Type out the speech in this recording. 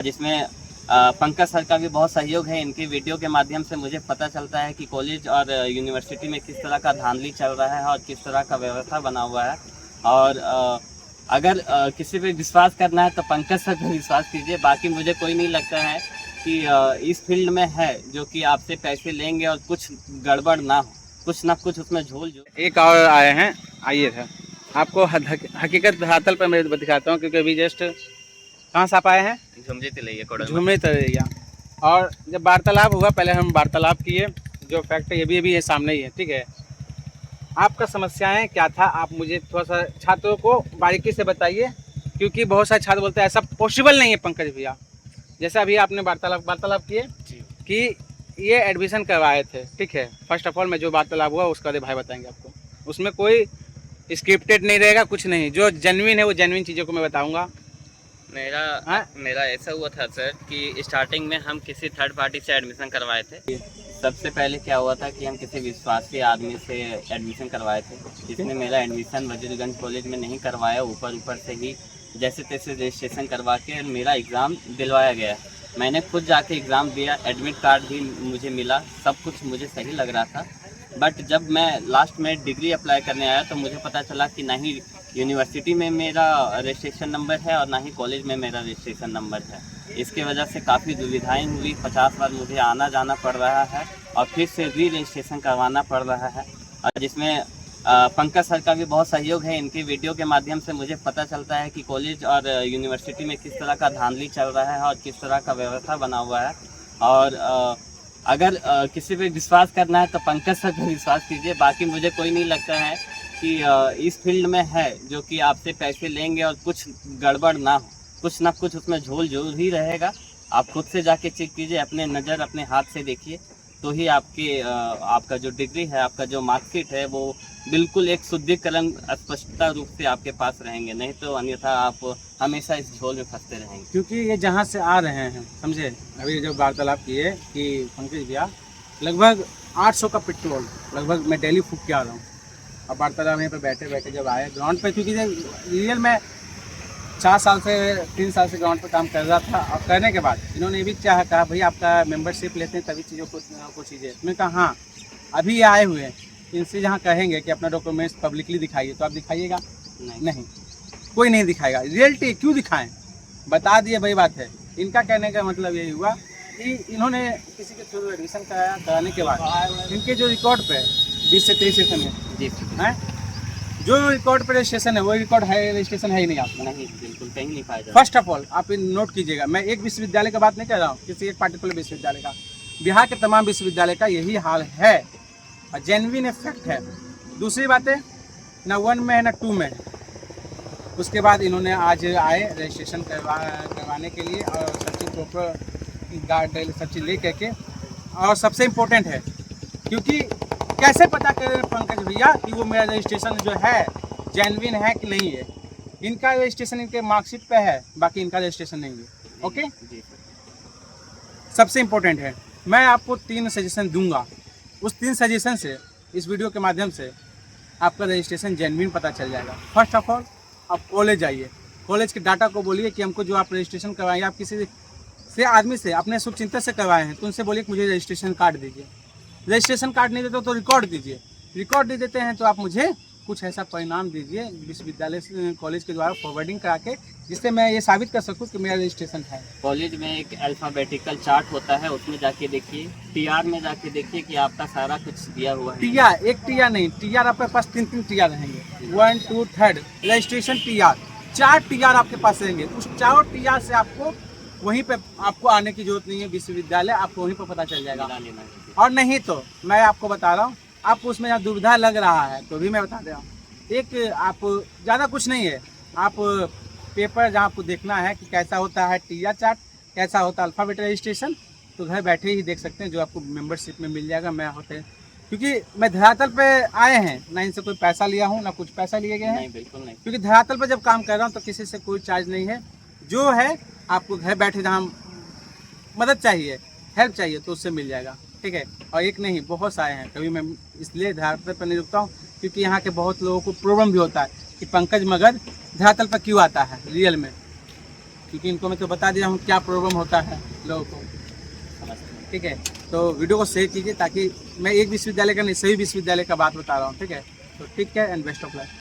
जिसमें पंकज सर का भी बहुत सहयोग है। इनकी वीडियो के माध्यम से मुझे पता चलता है कि कॉलेज और यूनिवर्सिटी में किस तरह का धांधली चल रहा है और किस तरह का व्यवस्था बना हुआ है। और अगर किसी पे विश्वास करना है तो पंकज सर पे विश्वास कीजिए। बाकी मुझे कोई नहीं लगता है कि इस फील्ड में है जो कि आपसे पैसे लेंगे और कुछ गड़बड़ ना हो, कुछ ना कुछ उसमें झोल जो। एक और आए हैं, आइए था आपको हकीकत धरातल पर मैं दिखाता हूँ, क्योंकि अभी जस्ट कहाँ से आप आए हैं? झुमरी तरैया। और जब वार्तालाप हुआ, पहले हम वार्तालाप किए, जो फैक्ट है ये भी है सामने ही है, ठीक है। आपका समस्याएं क्या था, आप मुझे थोड़ा सा छात्रों को बारीकी से बताइए, क्योंकि बहुत सारे छात्र बोलते हैं ऐसा पॉसिबल नहीं है पंकज भैया। जैसे अभी आपने वार्तालाप किए कि ये एडमिशन करवाए थे, ठीक है। फर्स्ट ऑफ ऑल मैं जो वार्तालाप हुआ उसका भाई बताएंगे आपको, उसमें कोई स्क्रिप्टेड नहीं रहेगा, कुछ नहीं, जो जेन्युइन है वो जेन्युइन चीज़ों को मैं बताऊंगा। मेरा ऐसा हुआ था सर कि स्टार्टिंग में हम किसी थर्ड पार्टी से एडमिशन करवाए थे। सबसे पहले क्या हुआ था कि हम किसी विश्वासी आदमी से एडमिशन करवाए थे, जिसने मेरा एडमिशन वजीरगंज कॉलेज में नहीं करवाया। ऊपर से ही जैसे तैसे रजिस्ट्रेशन करवा के मेरा एग्ज़ाम दिलवाया गया। मैंने खुद जाके एग्ज़ाम दिया, एडमिट कार्ड भी मुझे मिला, सब कुछ मुझे सही लग रहा था। बट जब मैं लास्ट में डिग्री अप्लाई करने आया तो मुझे पता चला कि ना ही यूनिवर्सिटी में मेरा रजिस्ट्रेशन नंबर है और ना ही कॉलेज में मेरा रजिस्ट्रेशन नंबर है। इसके वजह से काफ़ी दुविधाएं हुई, 50 बार मुझे आना जाना पड़ रहा है और फिर से री रजिस्ट्रेशन करवाना पड़ रहा है। और जिसमें पंकज सर का भी बहुत सहयोग है। इनकी वीडियो के माध्यम से मुझे पता चलता है कि कॉलेज और यूनिवर्सिटी में किस तरह का धांधली चल रहा है और किस तरह का व्यवस्था बना हुआ है। और अगर किसी पे विश्वास करना है तो पंकज सर पे विश्वास कीजिए। बाकी मुझे कोई नहीं लगता है कि इस फील्ड में है जो कि आपसे पैसे लेंगे और कुछ गड़बड़ ना हो, कुछ ना कुछ उसमें झोल जरूर ही रहेगा। आप खुद से जाके चेक कीजिए, अपने नज़र अपने हाथ से देखिए, तो ही आपका जो डिग्री है, आपका जो मार्कशीट है, वो बिल्कुल एक शुद्धिकरण स्पष्टता रूप से आपके पास रहेंगे। नहीं तो अन्यथा आप हमेशा इस झोल में फंसते रहेंगे। क्योंकि ये जहाँ से आ रहे हैं, समझे, अभी जब वार्तालाप किए कि पंकज भैया लगभग 800 का पेट्रोल लगभग मैं डेली फूक के आ रहा हूँ। अब वार्तालाप यहीं पे बैठे बैठे जब आए ग्राउंड पे, क्योंकि रियल में 3 साल से ग्राउंड पे काम कर रहा था। और करने के बाद इन्होंने ये भी कहा भाई आपका मेंबरशिप लेते हैं तभी चीज़ों को चीज़ें। मैंने कहा हाँ, अभी ये आए हुए हैं, इनसे जहाँ कहेंगे कि अपना डॉक्यूमेंट्स पब्लिकली दिखाइए तो आप दिखाइएगा? नहीं, कोई नहीं दिखाएगा। रियलिटी क्यों दिखाएं, बता दिए वही बात है। इनका कहने का मतलब यही हुआ कि इन्होंने किसी के थ्रू एडमिशन कराने के बाद इनके जो रिकॉर्ड पे 20 से 23 सेशन है, जो रिकॉर्ड पे रजिस्ट्रेशन है वो रिकॉर्ड है, रजिस्ट्रेशन है ही नहीं आपका। नहीं, बिल्कुल कहीं नहीं पाया। फर्स्ट ऑफ ऑल आप नोट कीजिएगा, मैं एक विश्वविद्यालय का बात नहीं कर रहा हूँ, किसी एक पार्टिकुलर विश्वविद्यालय का, बिहार के तमाम विश्वविद्यालय का यही हाल है और जेन्युइन इफेक्ट है। दूसरी बात है, ना 1 में है ना 2 में है। उसके बाद इन्होंने आज आए रजिस्ट्रेशन करवाने के लिए और सब चीज़ प्रॉपर गार्ड सब चीज़ ले करके। और सबसे इम्पोर्टेंट है, क्योंकि कैसे पता करें पंकज भैया कि वो मेरा रजिस्ट्रेशन जो है जेन्युइन है कि नहीं है। इनका रजिस्ट्रेशन इनके मार्कशीट पे है, बाकी इनका रजिस्ट्रेशन नहीं है। ओके, सबसे इम्पोर्टेंट है, मैं आपको 3 सजेशन दूंगा। उस 3 सजेशन से इस वीडियो के माध्यम से आपका रजिस्ट्रेशन जेन्युइन पता चल जाएगा। फर्स्ट ऑफ ऑल आप कॉलेज आइए, कॉलेज के डाटा को बोलिए कि हमको जो आप रजिस्ट्रेशन करवाइए, आप किसी से आदमी से अपने शुभचिंतक से करवाए हैं तो उनसे बोलिए कि मुझे रजिस्ट्रेशन कार्ड दीजिए। रजिस्ट्रेशन कार्ड नहीं देते तो रिकॉर्ड दीजिए। रिकॉर्ड दे देते हैं तो आप मुझे कुछ ऐसा परिणाम दीजिए विश्वविद्यालय कॉलेज के द्वारा फॉरवर्डिंग करा के, जिससे मैं ये साबित कर सकूं कि मेरा रजिस्ट्रेशन है। कॉलेज में एक अल्फाबेटिकल चार्ट होता है, उसमें जाके देखिए, टीआर में जाके देखिए कि आपका सारा कुछ दिया हुआ है। टीआर, एक टीआर नहीं, टीआर आपके पास 3 टीआर रहेंगे, 1, 2, 3 रजिस्ट्रेशन टीआर, 4 टीआर आपके पास रहेंगे। उस 4 टीआर से आपको वहीं पे आपको आने की जरूरत नहीं है विश्वविद्यालय, आपको वहीं पर पता चल जाएगा। और नहीं तो मैं आपको बता रहा हूँ, आपको उसमें दुविधा लग रहा है तो भी मैं बता दे रहा हूँ। एक आप ज़्यादा कुछ नहीं है, आप पेपर जहाँ आपको देखना है कि कैसा होता है टीआर चार्ट, कैसा होता है अल्फ़ाबेट रजिस्ट्रेशन, तो घर बैठे ही देख सकते हैं, जो आपको मेंबरशिप में मिल जाएगा। मैं होते क्योंकि मैं धरातल पे आए हैं, ना इनसे कोई पैसा लिया हूँ ना कुछ पैसा लिए गए हैं। नहीं, बिल्कुल नहीं। क्योंकि धरातल पे जब काम कर रहा हूँ तो किसी से कोई चार्ज नहीं है। जो है आपको घर बैठे जहाँ मदद चाहिए, हेल्प चाहिए तो उससे मिल जाएगा, ठीक है। और एक नहीं, बहुत सारे हैं। कभी मैं इसलिए धरातल पर नहीं रुकता हूँ क्योंकि यहाँ के बहुत लोगों को प्रॉब्लम भी होता है कि पंकज मगध धरातल पर क्यों आता है रियल में, क्योंकि इनको मैं तो बता दिया हूँ क्या प्रॉब्लम होता है लोगों को, ठीक है। तो वीडियो को शेयर कीजिए ताकि मैं एक विश्वविद्यालय का नहीं, सही विश्वविद्यालय का बात बता रहा हूँ, ठीक है। तो ठीक है, एंड बेस्ट ऑफ लक।